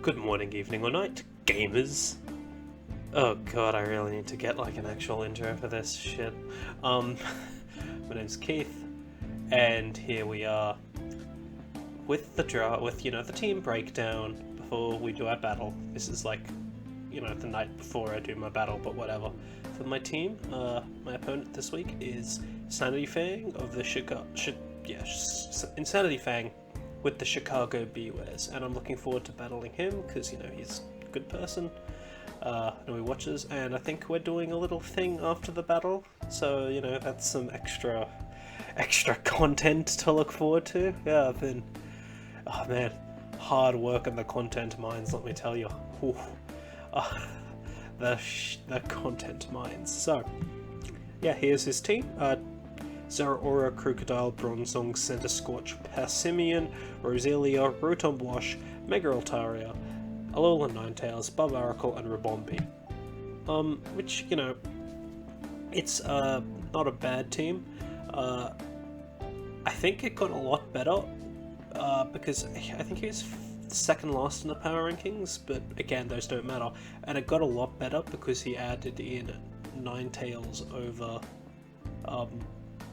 Good morning, evening, or night, gamers. Oh god, I really need to get like an actual intro for this shit. My name's Keith, and here we are with the the team breakdown before we do our battle. This is like, the night before I do my battle, but whatever. For my team, my opponent this week is Sanity Fang of the Insanity Fang with the Chicago Bewears, and I'm looking forward to battling him because he's a good person. And he watches, and I think we're doing a little thing after the battle, so that's some extra content to look forward to. Yeah, I've been, oh man, hard work on the content mines, let me tell you. The content mines. So yeah, here's his team. Zeraora, Crocodile, Bronzong, Center Scorch, Passimian, Roselia, Rotombosh, Mega Altaria, Alolan Ninetales, Barbaracle, and Rabombi. Which, it's not a bad team. I think it got a lot better, because I think he was second last in the power rankings, but again, those don't matter. And it got a lot better because he added in Ninetales over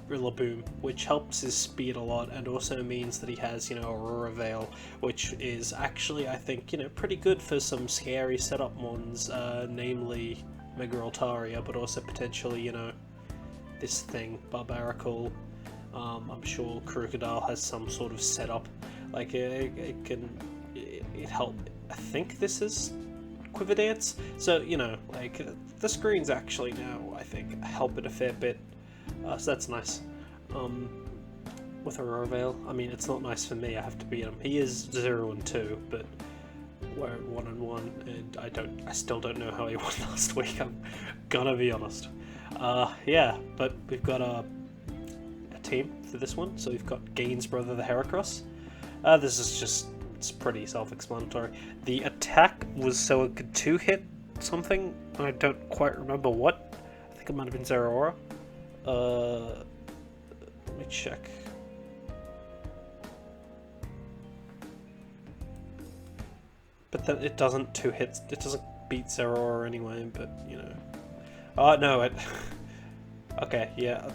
Rillaboom, which helps his speed a lot, and also means that he has, Aurora Veil, which is actually, I think, pretty good for some scary setup mons, namely Mega Altaria, but also potentially, this thing, Barbaracle. I'm sure Crocodile has some sort of setup, like it help. I think this is Quiver Dance, so like the screens actually now I think help it a fair bit. So that's nice. With Aurora Veil, I mean, it's not nice for me, I have to beat him. He is 0-2, but we're at 1-1, and I still don't know how he won last week, I'm gonna be honest. Yeah, but we've got a team for this one, so we've got Gain's brother, the Heracross. This is just, it's pretty self-explanatory. The attack was so it could 2-hit something, I don't quite remember what. I think it might have been Zeraora. Let me check. But then it doesn't 2-hit, it doesn't beat Zeraora anyway, but Oh no, it okay, yeah.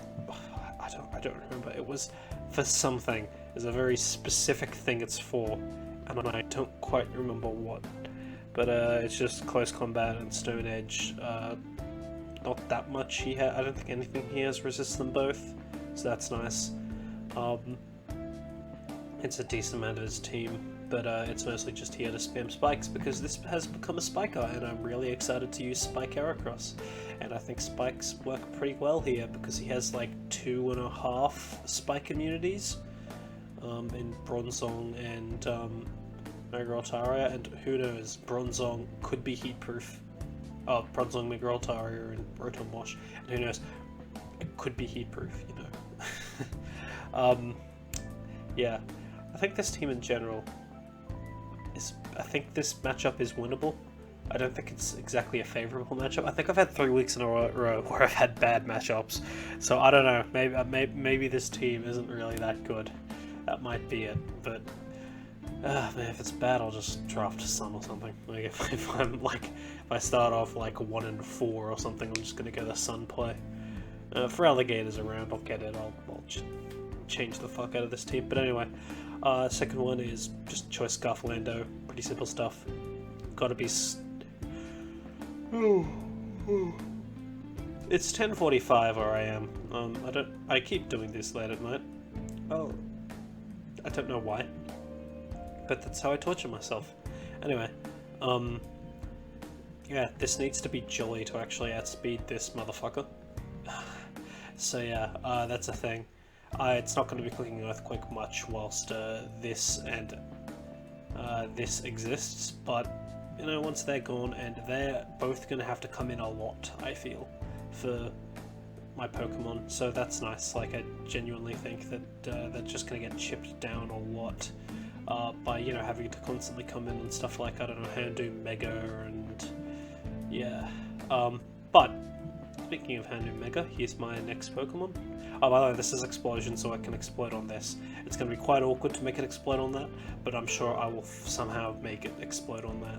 I don't remember. It was for something. There's a very specific thing it's for, and I don't quite remember what. But it's just close combat and Stone Edge. Not that much I don't think anything he has resists them both, so that's nice. It's a decent amount of his team, but it's mostly just here to spam spikes because this has become a spiker, and I'm really excited to use Spike Heracross. And I think spikes work pretty well here because he has like 2.5 spike immunities in Bronzong and Mega Altaria, and who knows, Bronzong could be heat proof. Oh, Bronzong, Mega Altaria, and Rotombosh, and who knows, it could be heat proof, Yeah, I think this team in general I think this matchup is winnable. I don't think it's exactly a favourable matchup. I think I've had 3 weeks in a row where I've had bad matchups, so I don't know, maybe this team isn't really that good. That might be it, but man, if it's bad, I'll just draft a Sun or something. Like if I start off like 1-4 or something, I'm just gonna go the Sun play. For alligators around, I'll get it. I'll change the fuck out of this team. But anyway, second one is just choice Scarflando. Pretty simple stuff. Gotta be. It's 10:45 where I am. I keep doing this late at night. Oh, I don't know why, but that's how I torture myself. Anyway, yeah, this needs to be Jolly to actually outspeed this motherfucker. So yeah, that's a thing. It's not going to be clicking Earthquake much whilst this and this exists, but once they're gone, and they're both going to have to come in a lot, I feel, for my Pokemon, so that's nice. Like, I genuinely think that they're just going to get chipped down a lot by, having to constantly come in and stuff like, I don't know, Houndoom Mega, and yeah. But speaking of Houndoom Mega, here's my next Pokemon. Oh, by the way, this is Explosion, so I can explode on this. It's going to be quite awkward to make it explode on that, but I'm sure I will somehow make it explode on that.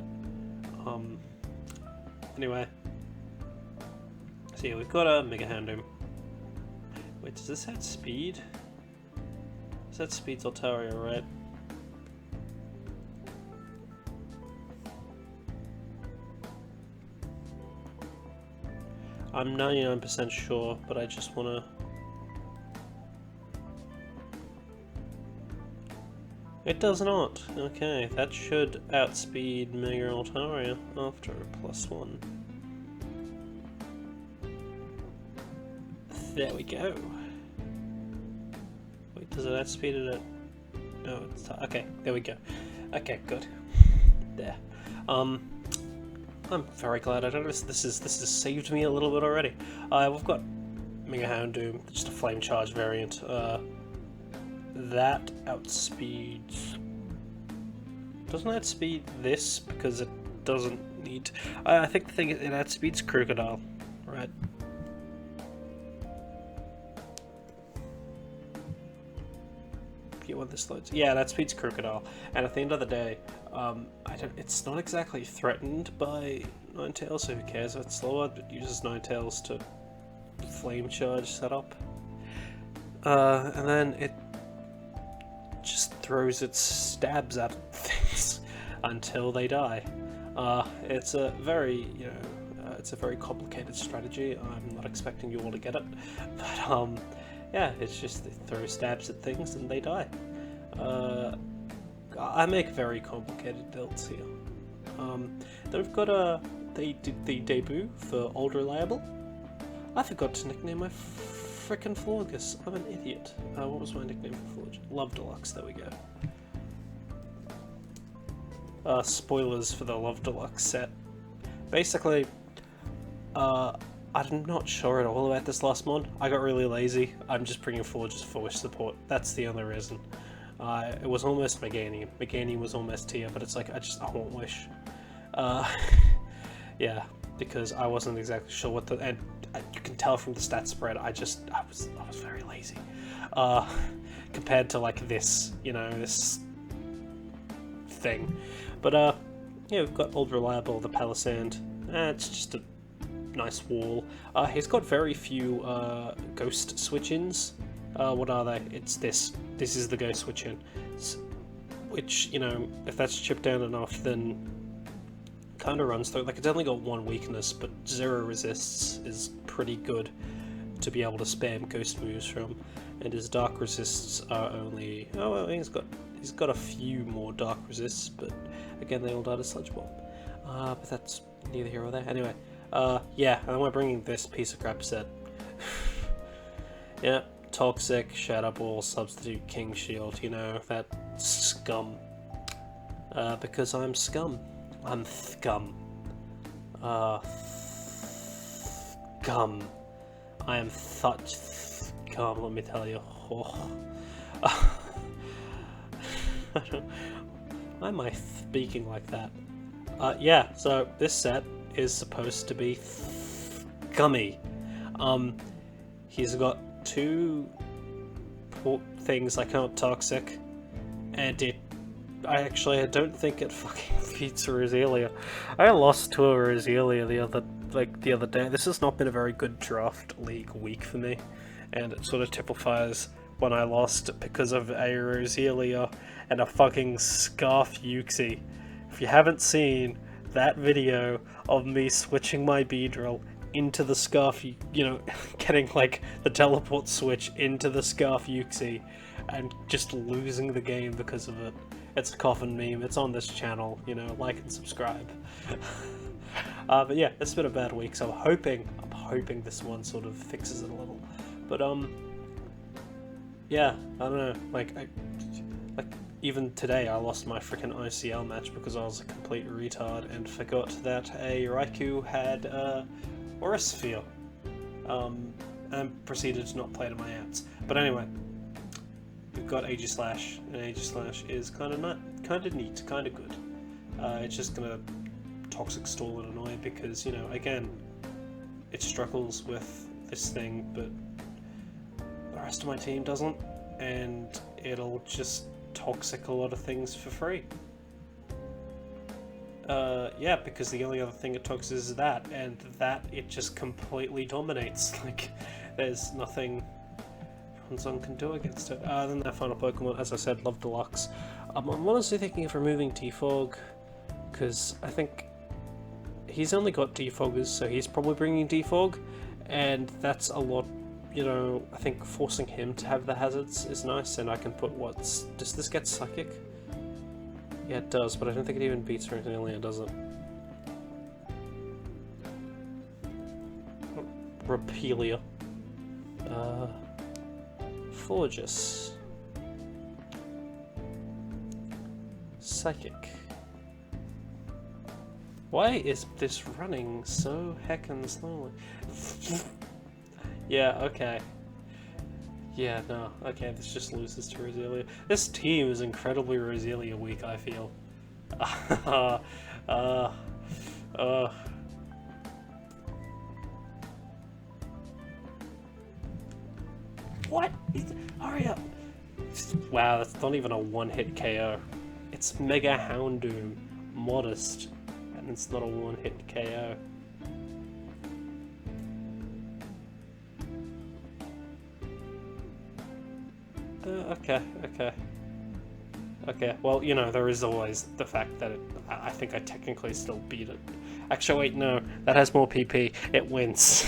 Anyway. So yeah, we've got a Mega Houndoom. Wait, does this have speed? Is that speed Altaria, right? I'm 99% sure, but I just wanna... It does not! Okay, that should outspeed Mega Altaria after +1. There we go. Wait, does it outspeed it at... No, it's... Okay, there we go. Okay, good. There. I'm very glad I did this. This has saved me a little bit already. We've got Mega Houndoom, just a Flame Charge variant. That outspeeds... Doesn't outspeed this because it doesn't need... I think the thing is it outspeeds Crocodile, right? When this loads. Yeah, that speeds Crocodile, and at the end of the day, it's not exactly threatened by Ninetales, so who cares if it's slower? It uses Ninetales to Flame Charge setup. And then it just throws its stabs at things until they die. It's a very, it's a very complicated strategy. I'm not expecting you all to get it, but yeah, it's just they throw stabs at things and they die. I make very complicated builds here. Then we've got the debut for Old Reliable. I forgot to nickname my frickin' Florgus. I'm an idiot. What was my nickname for Florgus? Love Deluxe, there we go. Spoilers for the Love Deluxe set. Basically, I'm not sure at all about this last mod. I got really lazy. I'm just bringing forward just for wish support. That's the only reason. It was almost Meganium. Meganium was almost tier, but it's like, I want wish. Yeah, because I wasn't exactly sure what the... And you can tell from the stat spread, I was very lazy. Compared to like this, this thing. But yeah, we've got Old Reliable, the Palisand. It's just a nice wall. He's got very few ghost switch-ins. What are they? It's this. This is the ghost switch-in. Which, if that's chipped down enough, then kind of runs through. Like, it's only got one weakness, but 0 resists is pretty good to be able to spam ghost moves from. And his dark resists are only... Oh, well, he's got a few more dark resists, but again, they all died as Sludge Bomb. But that's neither here or there. Anyway. Yeah, and we're bringing this piece of crap set. Yeah, Toxic, Shadow Ball, Substitute, King Shield, that scum. Because I'm scum. I'm scum. Scum. I am such scum, let me tell you. Oh. Why am I speaking like that? Yeah, so this set is supposed to be gummy. He's got 2 things like Toxic, and I don't think it fucking beats Roselia. I lost to a Roselia the other day. This has not been a very good draft league week for me, and it sort of typifies when I lost because of a Roselia and a fucking Scarf Uxie. If you haven't seen that video of me switching my Beedrill into the Scarf, getting like the teleport switch into the Scarf Uxie and just losing the game because of it. It's a coffin meme, it's on this channel, like and subscribe. But yeah, it's been a bad week, so I'm hoping this one sort of fixes it a little. But yeah, I don't know, like even today I lost my freaking ICL match because I was a complete retard and forgot that a Raikou had Aura Sphere, and proceeded to not play to my outs. But anyway, we've got Aegislash, and Aegislash is kind of neat, kind of good. It's just gonna Toxic Stall and annoy because, again, it struggles with this thing, but the rest of my team doesn't, and it'll just toxic a lot of things for free. Yeah, because the only other thing it toxics is that, and that it just completely dominates. Like, there's nothing Bronzong can do against it. Then their final Pokemon, as I said, Love Deluxe. I'm honestly thinking of removing Defog, because I think he's only got Defoggers, so he's probably bringing Defog, and that's a lot, you know. I think forcing him to have the hazards is nice, and I can put what's... Does this get Psychic? Yeah, it does, but I don't think it even beats or anything earlier, does it? Repelia. Forgus. Psychic. Why is this running so heckin' slowly? Yeah, okay. Yeah, no, okay, this just loses to Roselia. This team is incredibly Roselia weak, I feel. What? Hurry up! Wow, that's not even a one-hit KO. It's Mega Houndoom, modest, and it's not a one-hit KO. Okay, well, you know, there is always the fact that I think I technically still beat it. Actually, wait, no, that has more PP. It wins.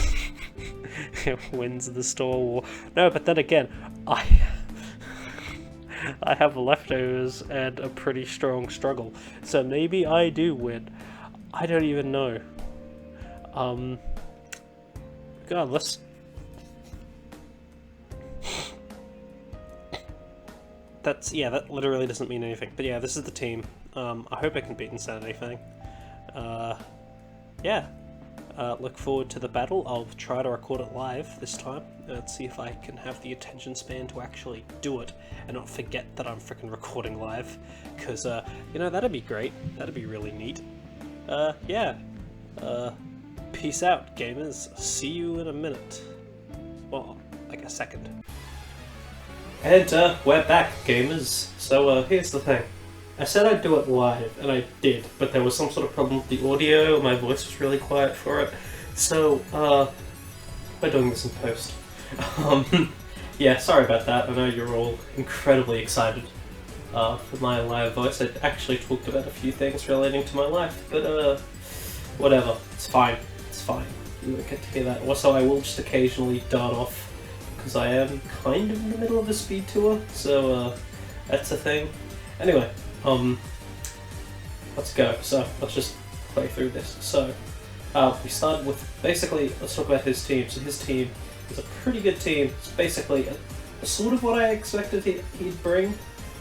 It wins the store war. No, but then again, I have leftovers and a pretty strong struggle, so maybe I do win. I don't even know. God, let's... yeah, that literally doesn't mean anything. But yeah, this is the team. I hope I can beat Insanity Fang. Yeah. Look forward to the battle. I'll try to record it live this time. Let's see if I can have the attention span to actually do it and not forget that I'm freaking recording live. Because, you know, that'd be great. That'd be really neat. Yeah. Peace out, gamers. See you in a minute. Well, like a second. And we're back, gamers. So here's the thing. I said I'd do it live, and I did, but there was some sort of problem with the audio, my voice was really quiet for it, so we're doing this in post. Yeah, sorry about that. I know you're all incredibly excited for my live voice. I actually talked about a few things relating to my life, but whatever, it's fine, it's fine. You won't get to hear that. Also, I will just occasionally dart off, because I am kind of in the middle of a speed tour, so that's a thing. Anyway, let's go. So let's just play through this. So we started with, basically, let's talk about his team. So his team is a pretty good team. It's basically a sort of what I expected he'd bring,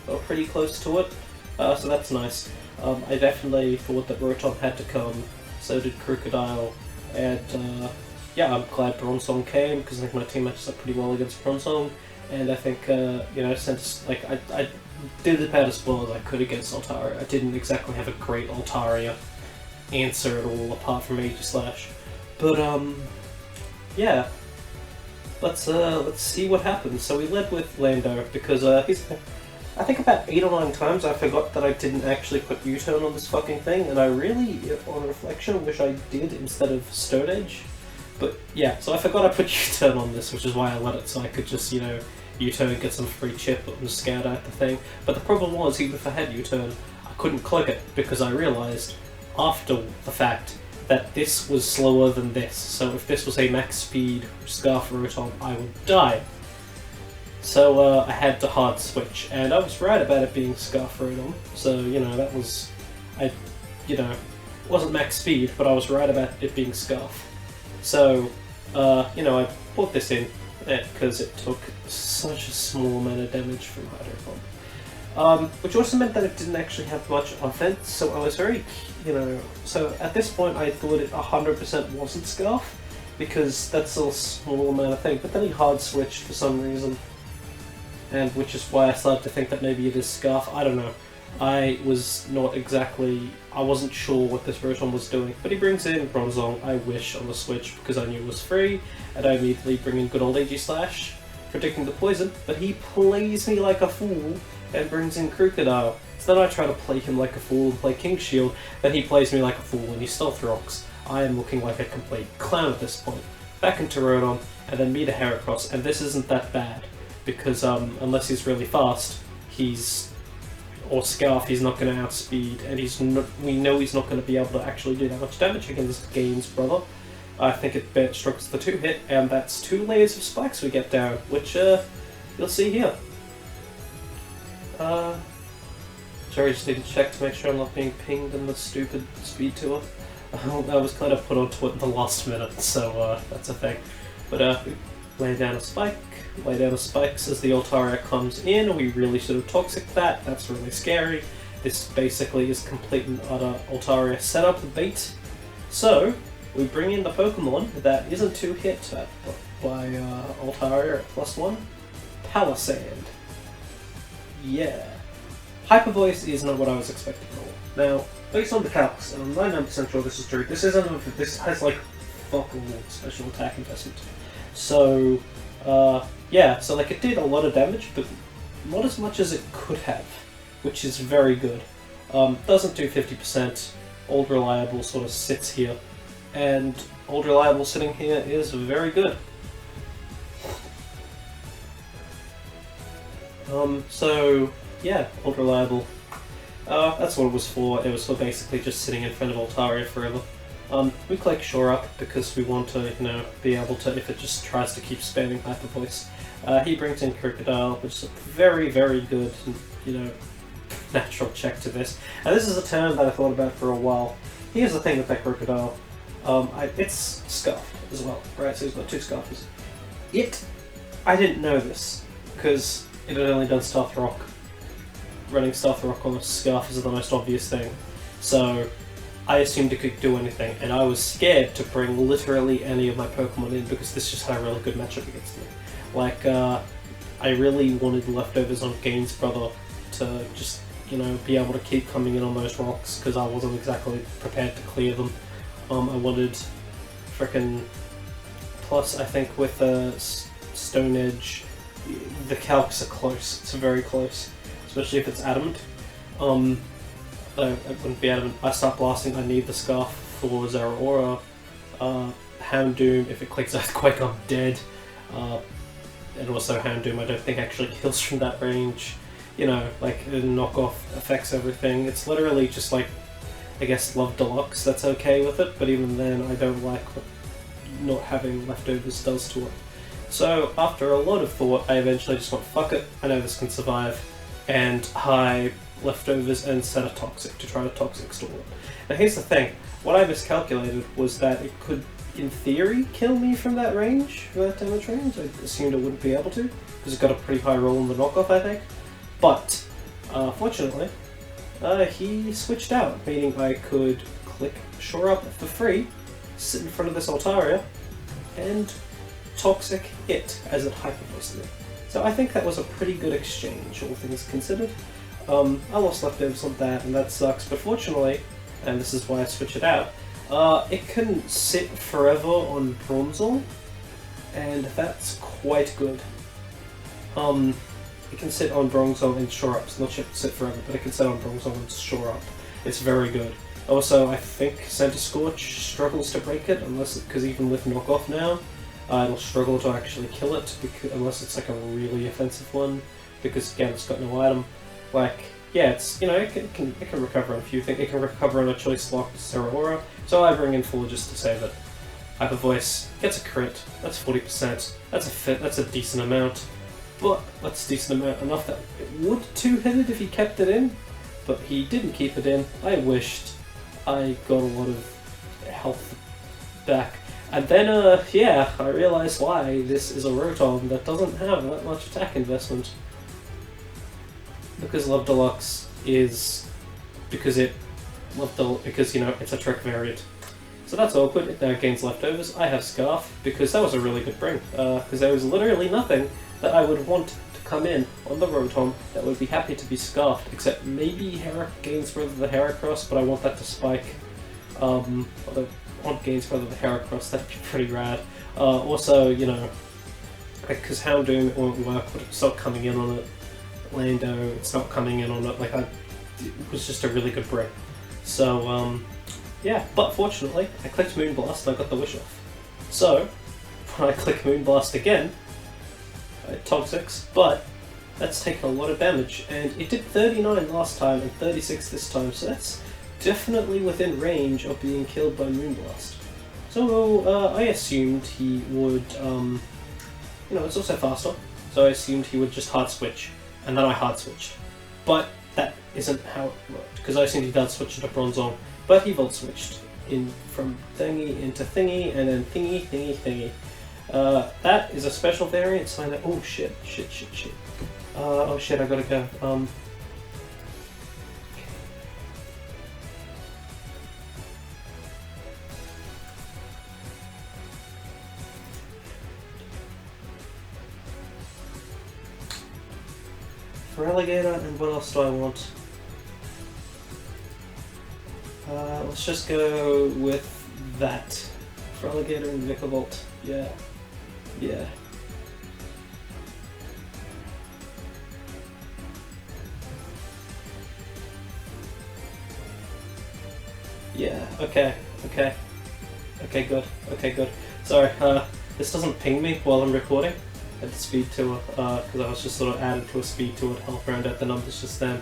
or pretty close to it. So that's nice. I definitely thought that Rotom had to come. So did Crocodile, and yeah, I'm glad Bronzong came, because I think my team matches up pretty well against Bronzong, and I think, you know, since, like, I did about as well as I could against Altaria. I didn't exactly have a great Altaria answer at all, apart from Aegislash. But, yeah. Let's see what happens. So we led with Lando, because, I think about 8 or 9 times I forgot that I didn't actually put U-turn on this fucking thing, and I really, on reflection, wish I did instead of Stone Edge. But yeah, so I forgot I put U-turn on this, which is why I let it, so I could just, you know, U-turn, get some free chip and scout out the thing. But the problem was, even if I had U-turn, I couldn't click it, because I realised, after the fact, that this was slower than this. So if this was a max speed Scarf Rotom, I would die. So I had to hard switch, and I was right about it being Scarf Rotom. So, you know, that was, you know, it wasn't max speed, but I was right about it being Scarf. So, you know, I put this in because it took such a small amount of damage from Hydro Pump. Which also meant that it didn't actually have much offense, so I was very, you know, so at this point I thought it 100% wasn't Scarf, because that's a small amount of thing, but then he hard switched for some reason, and which is why I started to think that maybe it is Scarf. I don't know. I wasn't sure what this Rotom was doing, but he brings in Bronzong, I Wish on the Switch because I knew it was free, and I immediately bring in good old AG Slash, predicting the poison, but he plays me like a fool and brings in Crocodile. So then I try to play him like a fool and play King Shield, then he plays me like a fool and he Stealth Rocks. I am looking like a complete clown at this point. Back into Rotom, and then me to Heracross, and this isn't that bad, because unless he's really fast, or Scarf, he's not going to outspeed, and we know he's not going to be able to actually do that much damage against Gain's brother. I think it struggles the 2-hit, and that's 2 layers of spikes we get down, which you'll see here. Sorry, just need to check to make sure I'm not being pinged in the stupid speed tour. I was kind of put onto it in the last minute, so that's a thing. But lay down a spikes as the Altaria comes in. We really should have Toxic that. That's really scary. This basically is complete and utter Altaria setup bait. So we bring in the Pokemon that isn't 2-hit by Altaria at +1. Palisand. Yeah. Hyper Voice is not what I was expecting at all. Now, based on the calcs, and I'm 99% sure this is true, this has like fuck all special attack investment. So, yeah, so like it did a lot of damage, but not as much as it could have, which is very good. Doesn't do 50%, Old Reliable sort of sits here, and Old Reliable sitting here is very good. So, yeah, Old Reliable. That's what it was for. It was for basically just sitting in front of Altaria forever. We click Shore Up because we want to, be able to, if it just tries to keep spamming Hyper Voice. He brings in Crocodile, which is a very, very good, natural check to this. And this is a term that I thought about for a while. Here's the thing with that Crocodile. It's Scarfed as well, right? So he's got 2 Scarfers. I didn't know this, because it had only done Stealth Rock. Running Stealth Rock on a Scarf is the most obvious thing. So I assumed it could do anything, and I was scared to bring literally any of my Pokemon in because this just had a really good matchup against me. Like, I really wanted leftovers on Gain's brother to just, be able to keep coming in on those rocks because I wasn't exactly prepared to clear them. I wanted frickin' plus, I think with Stone Edge, the calcs are close. It's very close, especially if it's Adamant. It wouldn't be adamant. I start blasting, I need the Scarf for Zeraora. Houndoom, if it clicks Earthquake, I'm dead. And also Houndoom I don't think actually kills from that range. Like, knockoff affects everything. It's literally just like, I guess, Love Deluxe that's okay with it, but even then I don't like what not having leftovers does to it. So, after a lot of thought, I eventually just went, fuck it, I know this can survive, and I leftovers and set a Toxic to try to Toxic Storm it. Now here's the thing, what I miscalculated was that it could, in theory, kill me from that range, from that damage range. I assumed it wouldn't be able to, because it's got a pretty high roll in the knockoff, I think. But, fortunately, he switched out, meaning I could click Shore Up for free, sit in front of this Altaria, and Toxic it as it Hyper Voiced me. So I think that was a pretty good exchange, all things considered. I lost leftovers on that, and that sucks, but fortunately, and this is why I switch it out, it can sit forever on Bronzong, and that's quite good. It can sit on Bronzong and Shore Up, so not sit forever, but it can sit on Bronzong and Shore Up. It's very good. Also, I think Center Scorch struggles to break it, because even with knockoff now, it'll struggle to actually kill it, unless it's like a really offensive one, because again, it's got no item. Like, yeah, it's, it can recover on a few things. It can recover on a choice locked Zeraora, so I bring in 4 just to save it. Hyper Voice gets a crit, that's 40%, that's a decent amount, but that's a decent amount, enough that it would 2-hit it if he kept it in, but he didn't keep it in. I wished. I got a lot of health back. And then, yeah, I realized why this is a Rotom that doesn't have that much attack investment. Because Love Deluxe is... because, it's a trick variant. So that's awkward. It now gains leftovers. I have Scarf, because that was a really good bring. Because there was literally nothing that I would want to come in on the Rotom that would be happy to be Scarfed, except maybe gains further the Heracross, but I want that to spike. Although on gains further the Heracross, that'd be pretty rad. Also, you know, because Houndoom won't work, but it's not coming in on it. Lando, it's not coming in on it. Like, it was just a really good break. So, yeah, but fortunately, I clicked Moonblast and I got the Wish off. So, when I click Moonblast again, it Toxics, but that's taken a lot of damage, and it did 39 last time and 36 this time, so that's definitely within range of being killed by Moonblast. So, I assumed he would, you know, it's also faster, so I assumed he would just hard switch, and then I hard switched. But that isn't how it worked, because I assumed he'd hard switch into Bronzong, but he volt switched in from thingy into thingy, and then thingy, thingy, thingy. That is a special variant, so I know. Oh shit. Oh shit, I gotta go. Relegator, and what else do I want? Let's just go with that. Relegator and Vikavolt. Yeah. Yeah, okay, good. Sorry, this doesn't ping me while I'm recording at the speed tool, because I was just sort of added to a speed tool to help round out the numbers just then.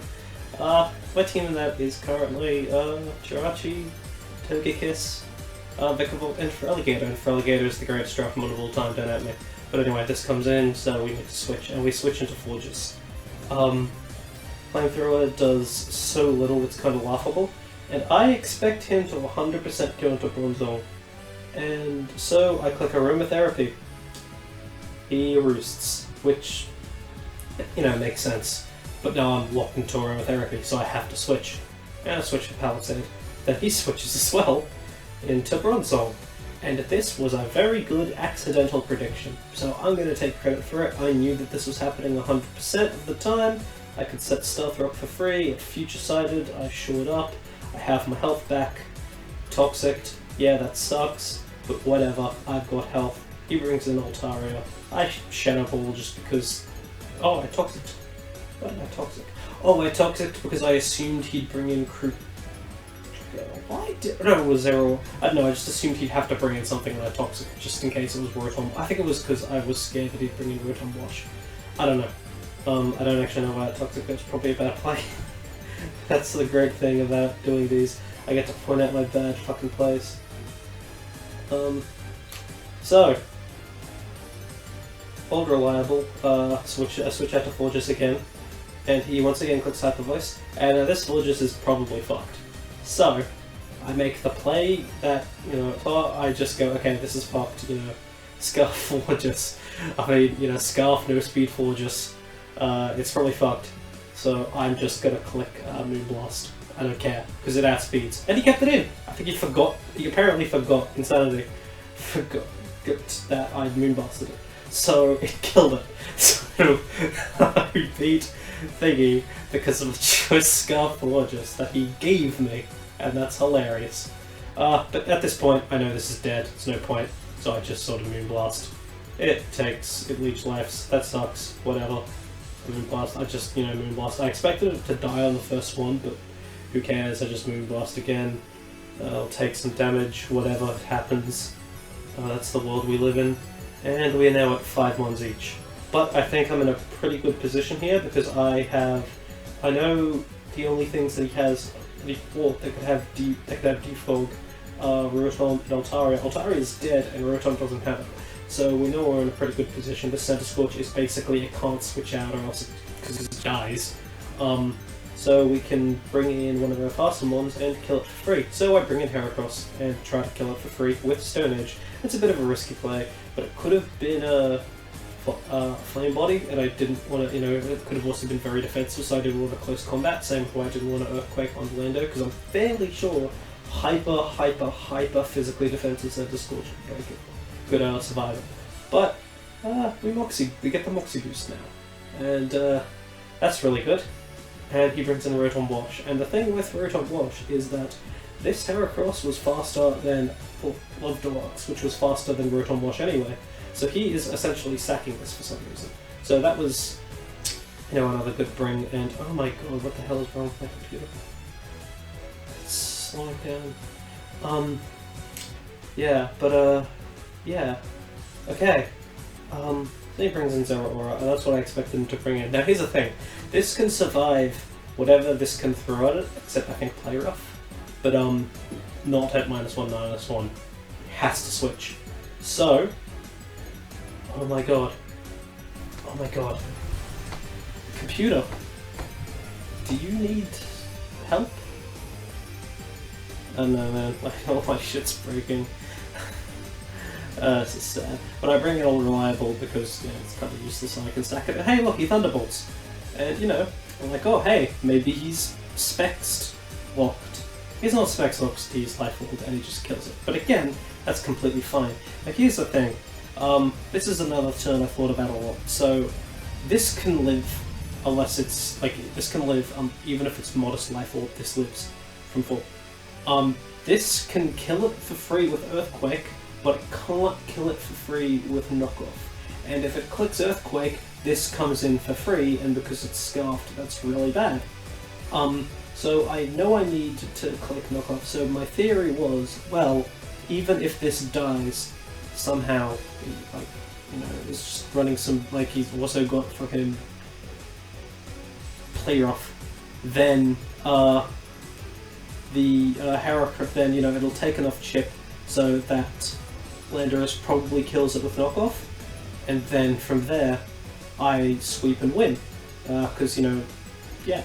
My team in that is currently Jirachi, Togekiss, Vikavolt, and Feraligatr, and Feraligatr is the greatest Drafmon of all time, don't at me. But anyway, this comes in, so we need to switch, and we switch into Forges. Flamethrower does so little, it's kind of laughable, and I expect him to 100% go into Bronzong. And so I click Aromatherapy. He roosts, which, you know, makes sense. But now I'm locked into Aromatherapy, so I have to switch. And I switch to Palisade. Then he switches as well into Bronzong. And this was a very good accidental prediction, so I'm going to take credit for it. I knew that this was happening 100% of the time. I could set Stealth Rock for free, it future-sighted, I shored up, I have my health back. Toxic, yeah, that sucks, but whatever, I've got health. He brings in Altaria. I Shadow Ball just because... Oh, I Toxic. Why did I Toxic? Oh, I Toxic because I assumed he'd bring in Crew. Why did... No, it was Zero. I don't know, I just assumed he'd have to bring in something like Toxic, just in case it was Rotom. I think it was because I was scared that he'd bring in Rotom Wash. I don't know. I don't actually know why Toxic was probably a bad play. That's the great thing about doing these. I get to point out my bad fucking plays. So... Old Reliable, switch out to Forges again, and he once again clicks Hyper Voice, and this Forges is probably fucked. So, I make the play that, you know, I just go, okay, this is fucked, you know, Scarf Forges. I mean, you know, Scarf, no speed Forges, it's probably fucked. So I'm just gonna click Moonblast. I don't care, because it outspeeds. And he kept it in! I think he apparently forgot, Insanity, forgot that I Moonblasted it. So it killed it. So I beat Thingy because of the choice Scarf Forges that he gave me, and that's hilarious. But at this point, I know this is dead, there's no point, so I just sort of Moonblast. It leech lives, that sucks, whatever. Moonblast, I just, you know, Moonblast. I expected it to die on the first one, but who cares, I just Moonblast again. I'll take some damage, whatever happens. That's the world we live in. And we are now at 5 mons each. But I think I'm in a pretty good position here because I know the only things that he has, well, they could have Defog, Rotom, and Altaria. Altaria is dead and Rotom doesn't have it. So we know we're in a pretty good position. The Center Scorch is basically it can't switch out or else because it dies. So we can bring in one of our faster mons and kill it for free. So I bring in Heracross and try to kill it for free with Stone Edge. It's a bit of a risky play, but it could have been a Flame Body, and I didn't want to, you know, it could have also been very defensive, so I didn't want a close combat. Same with why I didn't want to Earthquake on Lando, because I'm fairly sure hyper physically defensive Center Scorch would break it. Good survivor. But we get the Moxie boost now. and that's really good. And he brings in Rotom Wash. And the thing with Rotom Wash is that this Heracross was faster than Love Deluxe, which was faster than Rotom Wash anyway. So he is essentially sacking this for some reason. So that was, you know, another good bring. And oh my god, what the hell is wrong with my computer? It's slowing down. Yeah, but yeah. Okay. Then he brings in Zeraora, and that's what I expected him to bring in. Now here's the thing. This can survive whatever this can throw at it, except I think Play Rough. But not at -1/-1. It has to switch. So, oh my god. Oh my god. Computer, do you need help? Oh no man, all my shit's breaking. This is sad. But I bring it all reliable because, yeah, it's kind of useless and I can stack it. And hey look, he Thunderbolts! And you know, I'm like, oh hey, maybe he's Specs locked. He's not Specs locked, he's Life Orb and he just kills it. But again, that's completely fine. Now here's the thing, this is another turn I thought about a lot. So, this can live, unless it's, like, this can live, even if it's modest Life Orb, this lives from full. This can kill it for free with Earthquake, but it can't kill it for free with Knockoff. And if it clicks Earthquake, this comes in for free, and because it's Scarfed, that's really bad. So I know I need to click Knockoff, so my theory was, well, even if this dies, somehow, like, you know, it's just running some, like, he's also got fucking Play Rough, then, the Heracross, then, you know, it'll take enough chip so that Landorus probably kills it with Knockoff, and then from there, I sweep and win. Because, you know, yeah.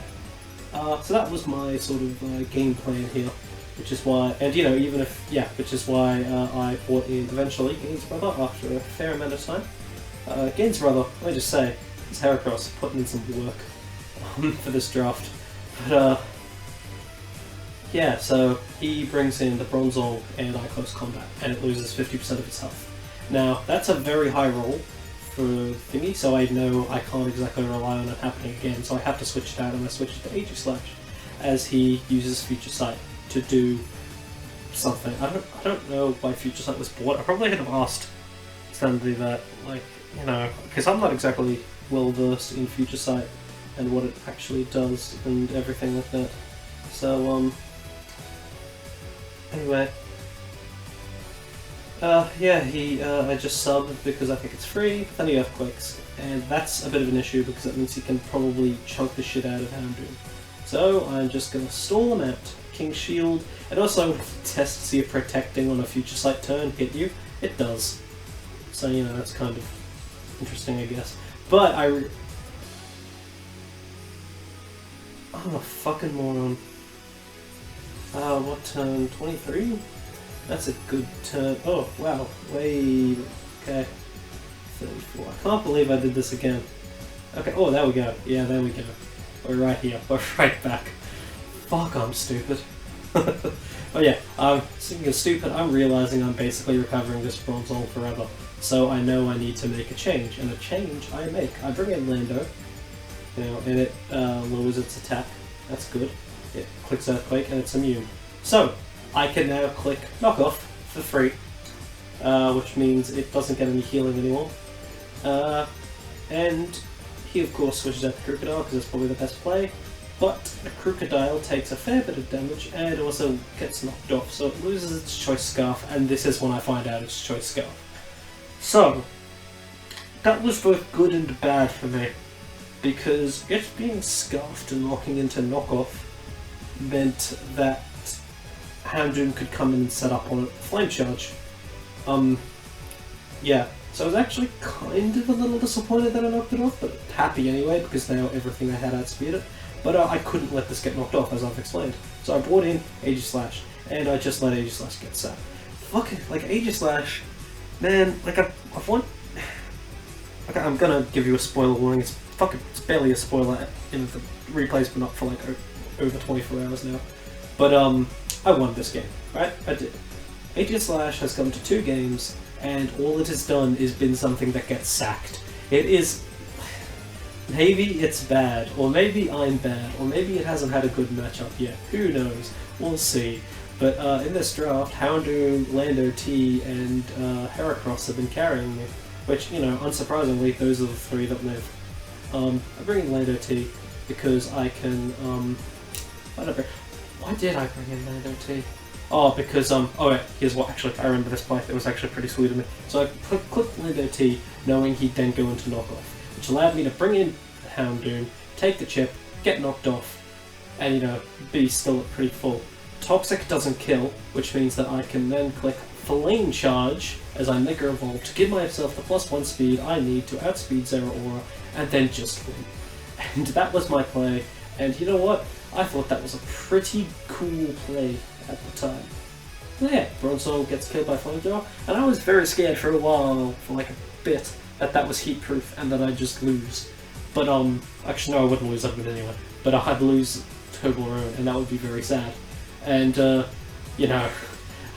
So that was my sort of game plan here, which is why, and you know, even if, yeah, which is why I brought in eventually Gaines Brother after a fair amount of time. Gaines Brother, let me just say, this Heracross putting in some work for this draft. But, yeah, so he brings in the Bronzong and I close combat, and it loses 50% of its health. Now, that's a very high roll for thingy, so I know I can't exactly rely on it happening again, so I have to switch it out, and I switch it to Aegislash, as he uses Future Sight to do something. I don't know why Future Sight was bought. I probably had have asked somebody that, like, you know, because I'm not exactly well versed in Future Sight and what it actually does and everything like that. So, anyway. Yeah, I just subbed because I think it's free, but then he Earthquakes, and that's a bit of an issue because that means he can probably chunk the shit out of Houndoom. So I'm just gonna stall him out, King Shield, and also test to see if Protecting on a Future Sight turn hit you. It does. So, you know, that's kind of interesting, I guess. But I'm a fucking moron. What turn? 23? That's a good turn. Oh, wow. Wait. Okay. 34. I can't believe I did this again. Okay, oh, there we go. Yeah, there we go. We're right here. We're right back. Fuck, I'm stupid. Oh yeah, speaking of stupid, I'm realizing I'm basically recovering this Bronzong forever. So I know I need to make a change, and a change I make. I bring in Lando, you know, and it lowers its attack. That's good. It clicks Earthquake, and it's immune. So, I can now click Knockoff for free, which means it doesn't get any healing anymore. And he of course switches out the Crocodile because it's probably the best play, but the Crocodile takes a fair bit of damage and also gets knocked off, so it loses its Choice Scarf, and this is when I find out it's Choice Scarf. So, that was both good and bad for me, because it being scarfed and locking into Knockoff meant that Houndoom could come in and set up on it Flame Charge. Yeah, so I was actually kind of a little disappointed that I knocked it off, but happy anyway, because now everything I had outspeed it. But I couldn't let this get knocked off, as I've explained. So I brought in Aegislash, and I just let Aegislash get set. Fucking, like, Aegislash, man, like, I've won... Okay, I'm gonna give you a spoiler warning, it's barely a spoiler in the replays, but not for, like, over 24 hours now. But, I won this game, right? I did. Aegislash has come to 2 games, and all it has done is been something that gets sacked. It is... Maybe it's bad, or maybe I'm bad, or maybe it hasn't had a good matchup yet. Who knows? We'll see. But in this draft, Houndoom, Lando T, and Heracross have been carrying me, which, unsurprisingly, those are the three that live. I bring in Lando T because I can. Why did I bring in Lando T? Oh, because oh wait, here's what actually I remember this play. It was actually pretty sweet of me. So I clicked Lando T, knowing he'd then go into knockoff, which allowed me to bring in Houndoom, take the chip, get knocked off, and be still at pretty full. Toxic doesn't kill, which means that I can then click Flame Charge as I Mega Evolve to give myself the +1 speed I need to outspeed Zeraora, and then just win. And that was my play, and you know what? I thought that was a pretty cool play at the time. So yeah, Bronzor gets killed by Flamejaw, and I was very scared for a while, for like a bit, that was heat proof and that I'd just lose. But actually no, I wouldn't lose that bit anyway. But I'd lose Toblerone, and that would be very sad. And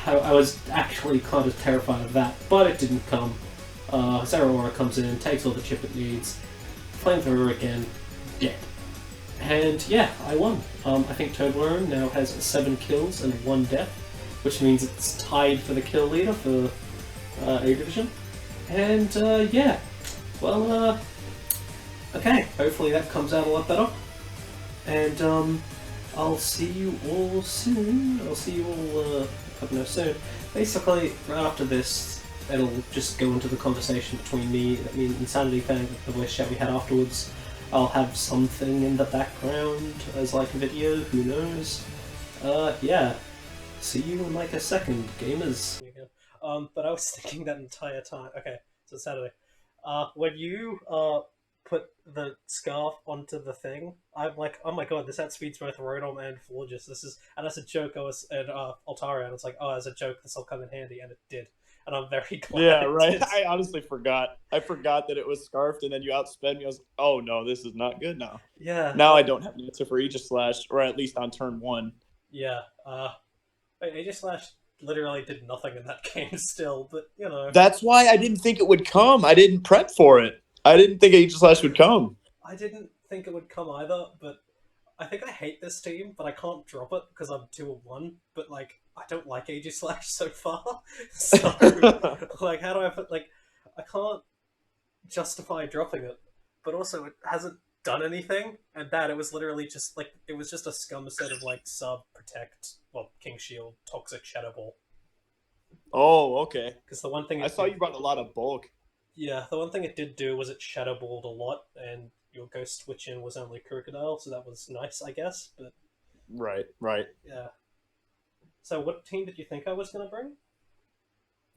I was actually kind of terrified of that, but it didn't come. Zeraora comes in, takes all the chip it needs, Flamethrower again, dead. And yeah, I won. I think Toblerone now has 7 kills and 1 death, which means it's tied for the kill leader for A Division. And yeah, well, okay, hopefully that comes out a lot better. And I'll see you all soon. I'll see you all, soon. Basically, right after this, it'll just go into the conversation between me and Insanity Fang, the voice chat we had afterwards. I'll have something in the background as like a video, who knows. Yeah. See you in like a second, gamers. But I was thinking that entire time. Okay, so Saturday. When you put the scarf onto the thing, I'm like, oh my god, this outspeeds both Rotom and Florges. And as a joke, I was in Altaria, and it's like, oh, as a joke, this will come in handy, and it did. And I'm very glad. Yeah, right. I honestly forgot. I forgot that it was scarfed, and then you outsped me. I was like, oh no, this is not good now. Yeah. Now I don't have an answer for Aegislash, or at least on turn 1. Yeah. Aegislash literally did nothing in that game still, but That's why I didn't think it would come. I didn't prep for it. I didn't think Aegislash would come. I didn't think it would come either, but I think I hate this team, but I can't drop it because I'm 2-1. But like, I don't like Aegislash so far, so like, how do I put I can't justify dropping it, but also it hasn't done anything, and that it was literally just it was just a scum set of sub protect, King Shield, Toxic, Shadow Ball. Oh, okay. Because the one thing I saw you brought a lot of bulk. Yeah, the one thing it did do was it Shadow Balled a lot, and your Ghost Switch in was only Crocodile, so that was nice, I guess. But right. Yeah. So, what team did you think I was going to bring?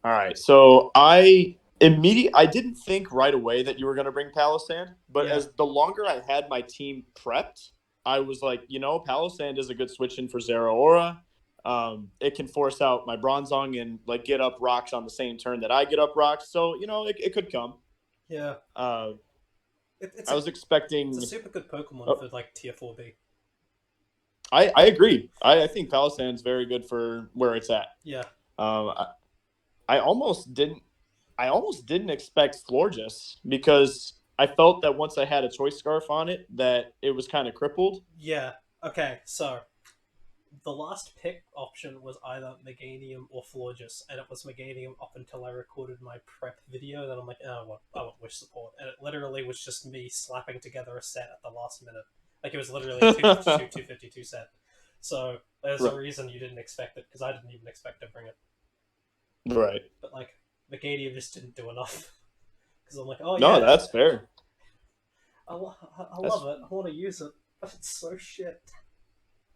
All right, so I didn't think right away that you were going to bring Palossand, but as the longer I had my team prepped, I was like, Palossand is a good switch in for Zeraora. It can force out my Bronzong and get up rocks on the same turn that I get up rocks, so it could come. Yeah. I was expecting. It's a super good Pokemon for tier 4B. I agree. I think Palossand's very good for where it's at. Yeah. I almost didn't expect Florges because I felt that once I had a Choice Scarf on it, that it was kind of crippled. Yeah. Okay. So the last pick option was either Meganium or Florges, and it was Meganium up until I recorded my prep video. Then I'm like, oh, I want Wish Support, and it literally was just me slapping together a set at the last minute. It was literally a 252 set. So there's a reason you didn't expect it, because I didn't even expect to bring it. Right. But Meganium just didn't do enough. Because I'm like, oh no, that's fair. I love it. I want to use it, but it's so shit.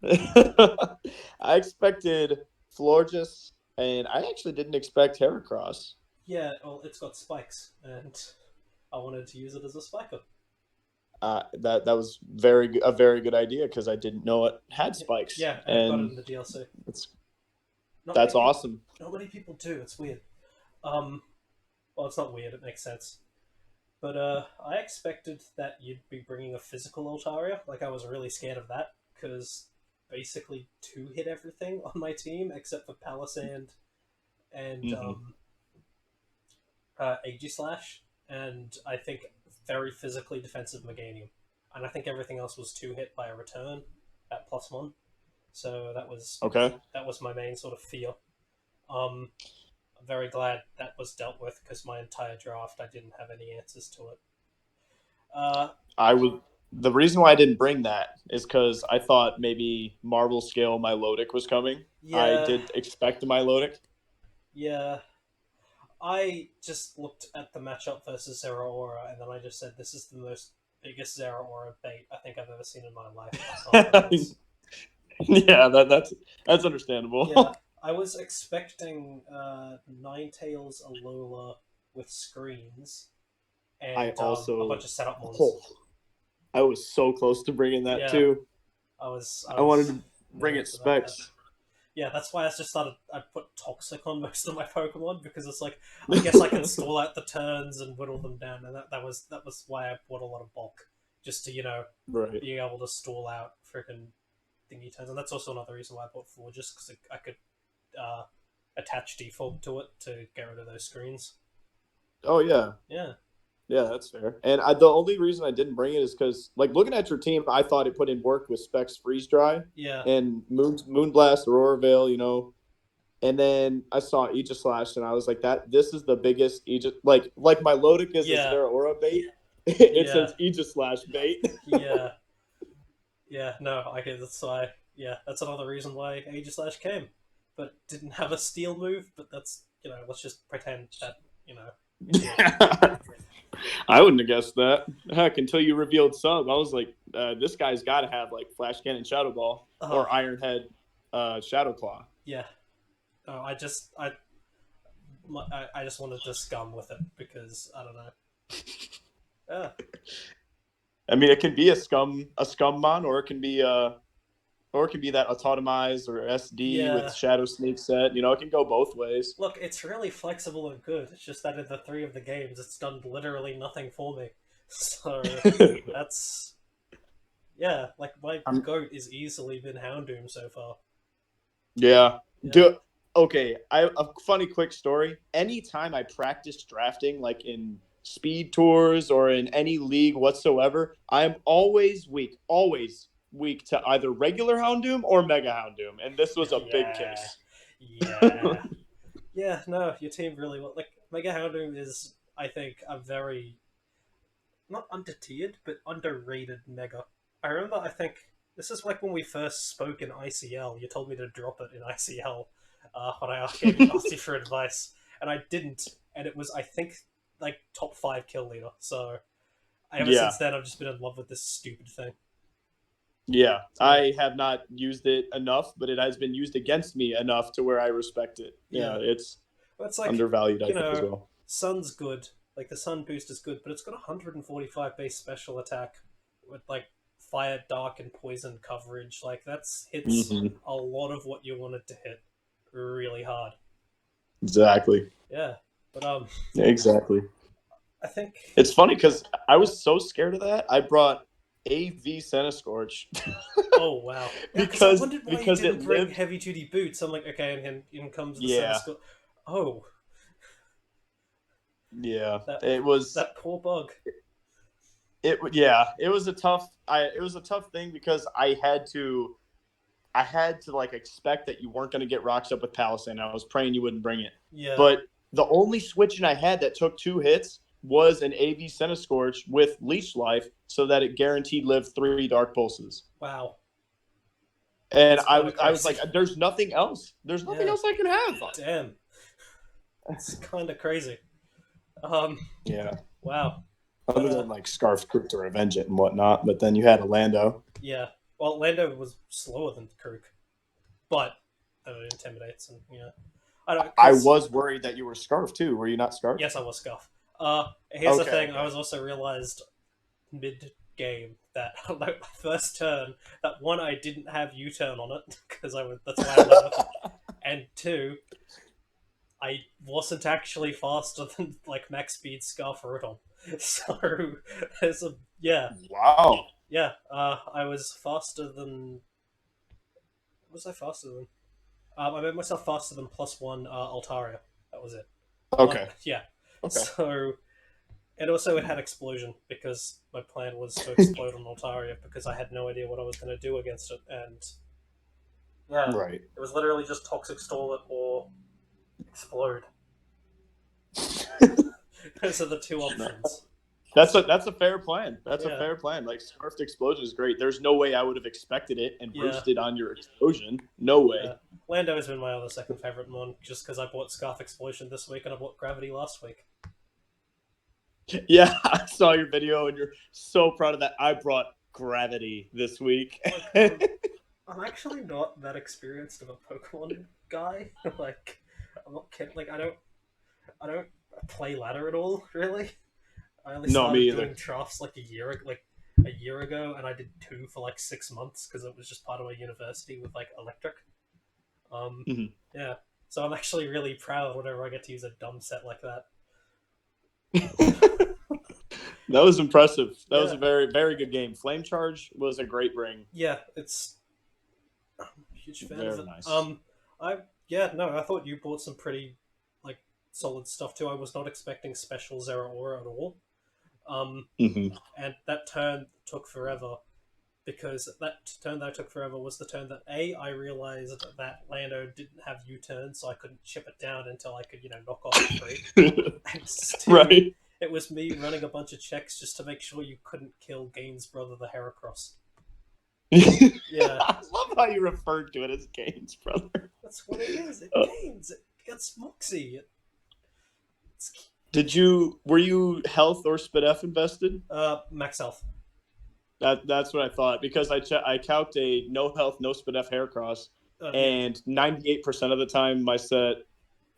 I expected Florges, and I actually didn't expect Heracross. Yeah, well, it's got spikes, and I wanted to use it as a spiker. That was a very good idea, because I didn't know it had spikes. Yeah, and I got it in the DLC. That's awesome. Not many people do. It's weird. Well, it's not weird. It makes sense. But I expected that you'd be bringing a physical Altaria. I was really scared of that, because basically 2 hit everything on my team except for Palossand and Aegislash. And I think very physically defensive Meganium, and I think everything else was 2-hit by a return at +1. So Okay. that was my main sort of fear. I'm very glad that was dealt with because my entire draft I didn't have any answers to it. I would. The reason why I didn't bring that is because I thought maybe Marvel Scale Milotic was coming. I Yeah, did expect a Milotic. yeah. I just looked at the matchup versus Zeraora, and then I just said, "This is the most biggest Zeraora bait I think I've ever seen in my life." I can't bring this. Yeah, that's understandable. Yeah, I was expecting Ninetales Alola with screens I and a also, bunch of setup mons. oh, I was so close to bringing that Yeah, too. I I wanted was to bring it nervous about that. specs. Yeah, that's why I just started. I put Toxic on most of my Pokemon because it's like I guess I could stall out the turns and whittle them down, and that was why I bought a lot of bulk, just to Right. being able to stall out freaking thingy turns, and that's also another reason why I bought four, just because I could uh, attach default to it to get rid of those screens. Oh yeah. Yeah, Yeah, that's fair. And the only reason I didn't bring it is because, like, looking at your team, I thought it put in work with Specs Freeze Dry yeah, and Moonblast, Aurora Veil, And then I saw Aegislash, and I was like, This is the biggest Aegis. Like my Lodic is a yeah, Zeraora bait. It yeah, says Aegislash bait. yeah, yeah. No, I get that's why. Yeah, that's another reason why Aegislash came, but didn't have a steel move. But that's let's just pretend that it did. I wouldn't have guessed that. Heck, until you revealed sub, I was like, this guy's got to have like Flash Cannon Shadow Ball Oh, or Iron Head Shadow Claw. yeah. No, I just wanted to scum with it because I don't know. Yeah, I mean, it can be a scum mon, or it can be that autotomized or SD with yeah. Shadow Sneak set. It can go both ways. Look, it's really flexible and good. It's just that in the three of the games, it's done literally nothing for me. So that's yeah. Like my I'm, goat is easily been Houndoom so far. yeah. Yeah, Do okay. A funny quick story. Anytime I practice drafting, like in speed tours or in any league whatsoever, I'm always weak to either regular Houndoom or Mega Houndoom, and this was a big yeah, case. yeah, yeah. No, your team really well. Like Mega Houndoom is, I think, a very not undertiered but underrated Mega. I remember. I think this is like when we first spoke in ICL. You told me to drop it in ICL when I asked you for advice, and I didn't. And it was, I think, like top 5 kill leader. So ever Yeah. since then, I've just been in love with this stupid thing. Yeah, So I have not used it enough, but it has been used against me enough to where I respect it. Yeah, yeah, it's but it's like undervalued, I think, as well. Sun's good. Like the Sun boost is good, but it's got 145 base special attack with like fire, dark, and poison coverage. Like that's hits Hmm. a lot of what you wanted to hit really hard. Exactly. Yeah, but Exactly. I think It's funny because I was so scared of that. I brought AV Centiscorch oh wow, yeah, because I wondered why you because didn't it bring lived. heavy duty boots. I'm like, okay, and in comes the center Yeah, school. Oh, yeah. that It was that poor bug. yeah. It was a tough thing because I had to like expect that you weren't going to get rocks up with Palisade. I was praying you wouldn't bring it. Yeah, But the only switching I had that took 2 hits was an AV Centiscorch with Leech Life so that it guaranteed live 3 Dark Pulses. wow, And that's kind of I was crazy. like, there's nothing else. There's nothing Yeah, else I can have. damn, it's kind of crazy. Yeah. Wow, but Other than like Scarf Crook to revenge it and whatnot. But then you had a Lando. yeah. Well, Lando was slower than Karuk, but it intimidates and I don't I because was worried that you were Scarf too. Were you not Scarf? yes, I was Scuff. Here's the Okay, thing: I okay. was also realized mid game that like first turn that one I didn't have U turn on it because I was that's why I went with it, and two I wasn't actually faster than like max speed Scarf Rotom. So there's a Wow. yeah. I was faster than what was I faster than? I made myself faster than +1 Altaria. That was it. Okay. Yeah. Okay. So And also it had explosion because my plan was to explode on Altaria because I had no idea what I was going to do against it. And yeah, Right. it was literally just Toxic Stall it or explode. Those are the two options. That's a fair plan. That's a Yeah, fair plan. Like Scarfed Explosion is great. There's no way I would have expected it and yeah, roosted on your explosion. No yeah. way. Lando has been my other second favorite mon just because I bought Scarf Explosion this week and I bought Gravity last week. Yeah, I saw your video and you're so proud of that. I brought Gravity this week. Like, I'm actually not that experienced of a Pokemon guy. Like, I'm not kidding. Like, I don't play ladder at all, really. I only No, me started either. doing drafts like a year ago, and I did two for like 6 months because it was just part of my university with like electric. Um, Mhm. yeah. So I'm actually really proud whenever I get to use a dumb set like that. That was impressive. That was Yeah, a very, very good game. Flame Charge was a great bring. yeah. It's I'm a huge fan of Very it. nice. I yeah no, I thought you bought some pretty like solid stuff too. I was not expecting special Zero Aura at all. Um, Hmm. and that turn took forever because that turn that took forever was the turn that I realized that Lando didn't have U turn, so I couldn't chip it down until I could knock off a crit. And two, Right. it was me running a bunch of checks just to make sure you couldn't kill Gaines' brother, the Heracross. Yeah, I love how you referred to it as Gaines, brother. that's what it is. It Uh, Gaines. It gets Moxie. It's were you health or spit F invested? max health. That's what I thought because I calced a no health, no spit F Heracross, Yeah, and 98% of the time my set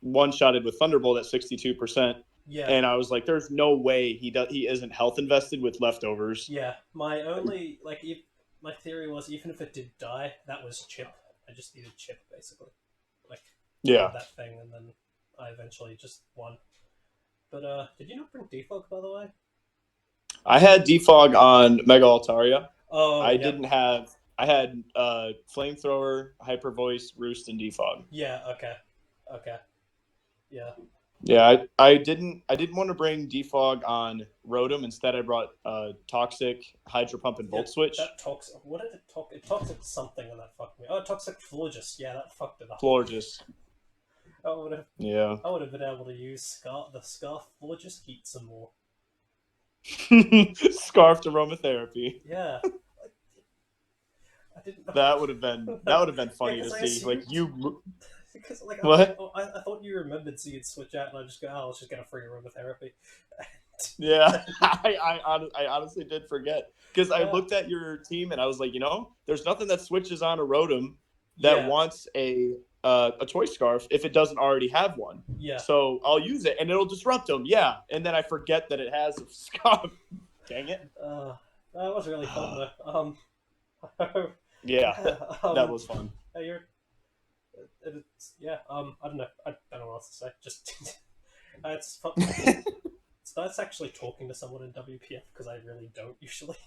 one shotted with Thunderbolt at 62%. yeah, And I was like, there's no way he isn't health invested with leftovers. yeah. My only my theory was even if it did die, that was chip. I just needed chip basically. Like killed Yeah. that thing, and then I eventually just won. But did you not bring defog by the way? I had defog on Mega Altaria. Oh, I yep. didn't have. I had flamethrower, hyper voice, roost, and defog. Yeah. Okay. Okay. Yeah. Yeah, I didn't want to bring defog on Rotom. Instead, I brought toxic, hydro pump, and Yeah. volt switch. That toxic. What did it talk? It toxic something, and that fucked me. Oh, toxic Florges. Yeah, that fucked it up. Florges. I would have. Yeah. I would have been able to use the Scarf Florges heat some more. Scarfed aromatherapy. Yeah. I didn't. That would have been Yeah, funny to because I see. Like assumed you. because like I was like, What? oh, I thought you remembered, so you'd switch out, and I just go, oh, let's just get a free aromatherapy. Yeah, I honestly did forget because I Yeah. looked at your team and I was like, there's nothing that switches on a Rotom that Yeah. wants a choice scarf if it doesn't already have one. Yeah. So I'll use it and it'll disrupt them. Yeah, and then I forget that it has a scarf. Dang it. That was really fun though. Yeah, Yeah. that was fun. You're. It's yeah. I don't know. I don't know what else to say. Just it's fun. It's nice actually talking to someone in WPF because I really don't usually.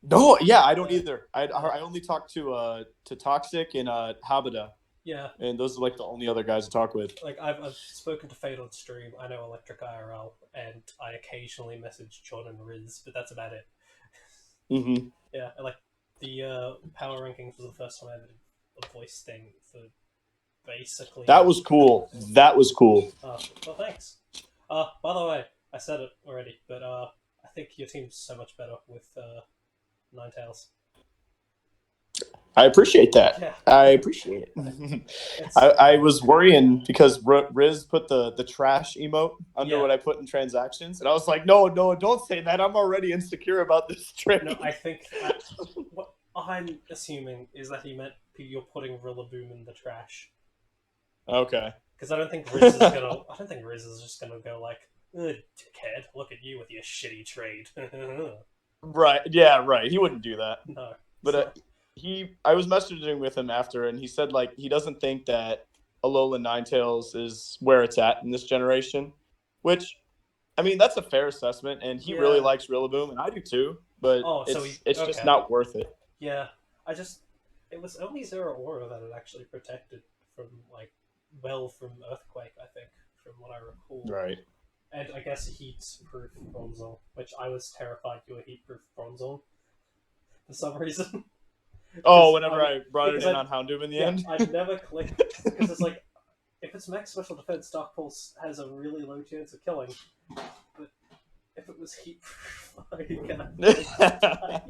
No, yeah, I don't Yeah. either. I only talk to Toxic and Habida, Yeah. and those are like the only other guys to talk with. Like I've spoken to Fade on stream. I know Electric IRL, and I occasionally message John and Riz, but that's about it. Hmm. Yeah, and like the power rankings was the first time I ever did a voice thing for basically. That was cool. That was cool. Well, thanks. By the way, I said it already, but I think your team's so much better with Ninetales. I appreciate that. Yeah. I appreciate it. It's I was worrying because Riz put the trash emote under Yeah. what I put in transactions, and I was like, no, don't say that. I'm already insecure about this trade. no. I think what I'm assuming is that he meant you're putting Rillaboom in the trash Okay. because I don't think Riz is gonna. I don't think Riz is just gonna go like, dickhead, look at you with your shitty trade. Right. Yeah. Right. He wouldn't do that. No. But So, I was messaging with him after, and he said like he doesn't think that Alolan Ninetales is where it's at in this generation, which, I mean, that's a fair assessment, and he really Yeah. likes Rillaboom, and I do too. But Oh, so it's just okay. not worth it. Yeah, it was only Zero Aura that it actually protected from from Earthquake. I think from what I recall. Right. And I guess heat-proof Bronzong, which I was terrified you were heat-proof Bronzong for some reason. Oh, whenever I brought it Because in on Houndoom in the end. I'd never clicked because it's like if it's max special defense, Dark Pulse has a really low chance of killing. But if it was heat-proof, I gonna die.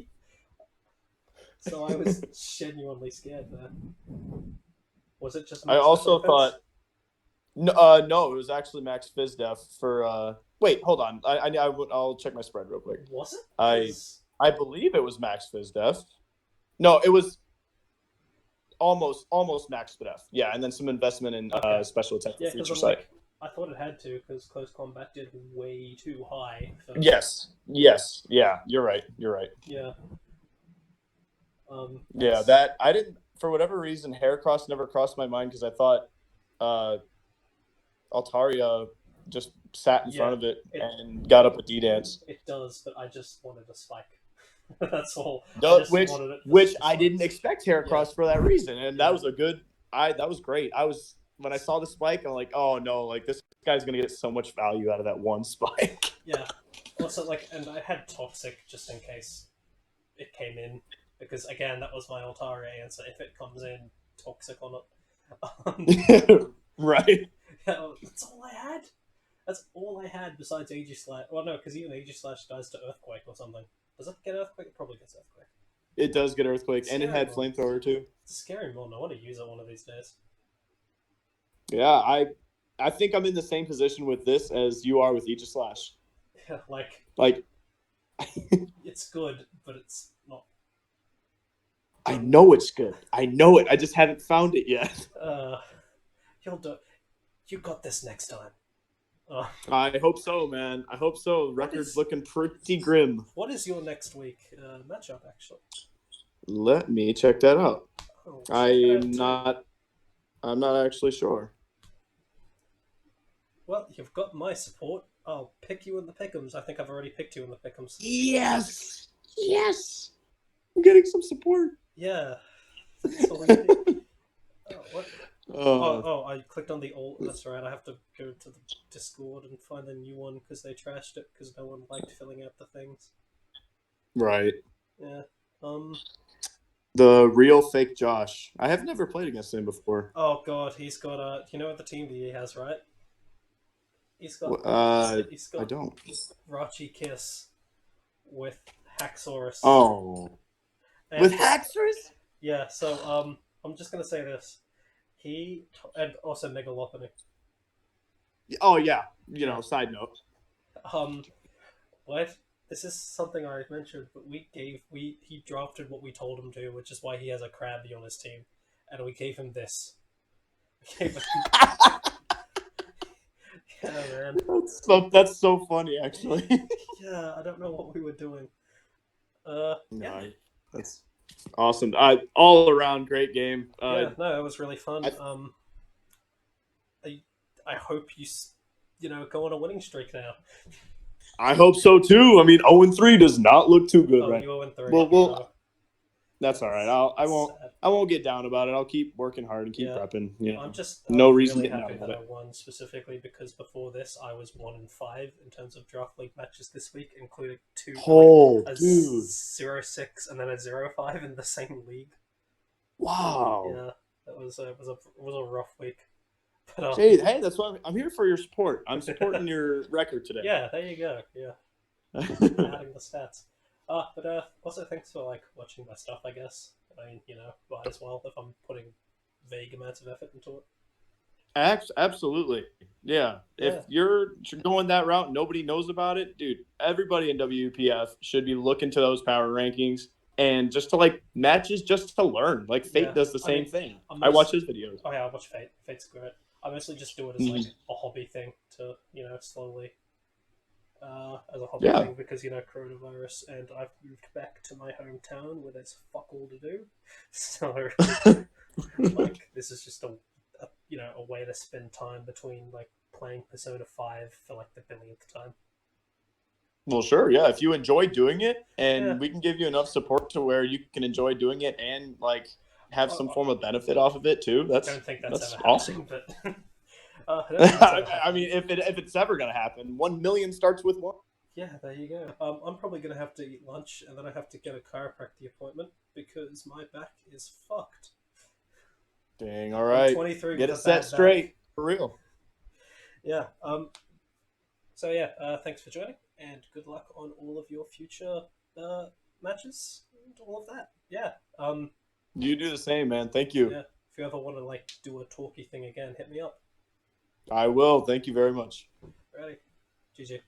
So I was genuinely scared there. Was it just I max also special defense? thought no, it was actually max phys def for wait, hold on. I'll check my spread real quick. Was it? I believe it was max phys def. No, it was almost max def. Yeah, and then some investment in special attack for future sight. Like, I thought it had to because close combat did way too high. Yes, yeah, you're right. Yeah. Yeah, that I didn't for whatever reason. Heracross never crossed my mind because I thought Altaria just sat in front of it and got up a D-dance. It does, but I just wanted a spike. That's all. Which I didn't expect Heracross for that reason, and that was a good. That was great. When I saw the spike, I'm like, oh no, like this guy's gonna get so much value out of that one spike. Yeah. Also, and I had Toxic just in case it came in, because again, that was my Altaria answer. If it comes in, Toxic on it. Right. That's all I had. That's all I had besides Aegislash. Well, no, because even Aegislash dies to Earthquake or something. Does it get Earthquake? It probably gets Earthquake. It does get Earthquake, and it had Flamethrower too. It's a scary mod. I want to use it one of these days. Yeah, I think I'm in the same position with this as you are with Aegislash. Yeah, like it's good, but it's not. I know it's good. I know it. I just haven't found it yet. You'll do. You got this next time. I hope so, man. I hope so. Record's looking pretty grim. What is your next week matchup, actually? Let me check that out. I'm not actually sure. Well, you've got my support. I'll pick you in the pick'ems. I think I've already picked you in the pick'ems. Yes! I'm getting some support. Yeah. That's all you need. What? I clicked on the old. That's right. I have to go to the Discord and find a new one because they trashed it because no one liked filling out the things. Right. Yeah. The real fake Josh. I have never played against him before. Oh god, he's got you know what the team that he has, right? He's got I don't. Rachi Kiss with Haxorus. Oh. With Haxorus? Yeah. So I'm just gonna say this. He and also Megalopony. Oh yeah, side note. What? This is something I mentioned, but he drafted what we told him to, which is why he has a Krabby on his team, and we gave him this. We gave him... Yeah, man. That's so funny, actually. Yeah, I don't know what we were doing. Yeah. That's awesome. All around great game. Yeah, no, it was really fun. I hope you go on a winning streak now. I hope so too. I mean, 0-3 does not look too good, right? 0-3. Well, that's all right. I won't get down about it. I'll keep working hard and keep prepping. I'm no reason really to get happy down that about I won specifically because before this I was 1-5 in terms of draft league matches this week, including two. Dude. 0-6 and then a 0-5 in the same league. Wow. Yeah, it was a rough week. But, hey, that's why I'm here for your support. I'm supporting your record today. Yeah, there you go. Yeah, adding the stats. But also thanks for watching my stuff. I guess might as well if I'm putting vague amounts of effort into it. Absolutely, yeah. If you're going that route, nobody knows about it, dude. Everybody in WPF should be looking to those power rankings and just to matches, just to learn. Fate does the same thing. I watch his videos. Oh yeah, I watch Fate. Fate's great. I mostly just do it as a hobby thing to slowly as a hobby thing because coronavirus, and I've moved back to my hometown where there's fuck all to do. So this is just a way to spend time between playing Persona 5 for the billionth time. Well, sure, yeah. If you enjoy doing it, and we can give you enough support to where you can enjoy doing it and have some form of benefit off of it too. I don't think that's awesome. I don't think it's ever I mean, happened. if it's ever gonna happen, 1 million starts with one. Yeah, there you go. I'm probably gonna have to eat lunch, and then I have to get a chiropractic appointment because my back is fucked. Dang. All I'm right. 23 Get with it a set bad back. straight for real. Yeah. So yeah. Thanks for joining, and good luck on all of your future uh, matches and all of that. Yeah. You do the same, man. Thank you. Yeah. If you ever want to like do a talky thing again, hit me up. I will. Thank you very much. Ready? GG.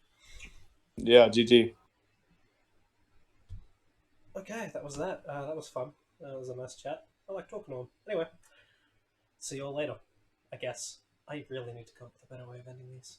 Yeah, GT. Okay, that was that. That was fun. That was a nice chat. I like talking to him. Anyway, see you all later. I guess. I really need to come up with a better way of ending these.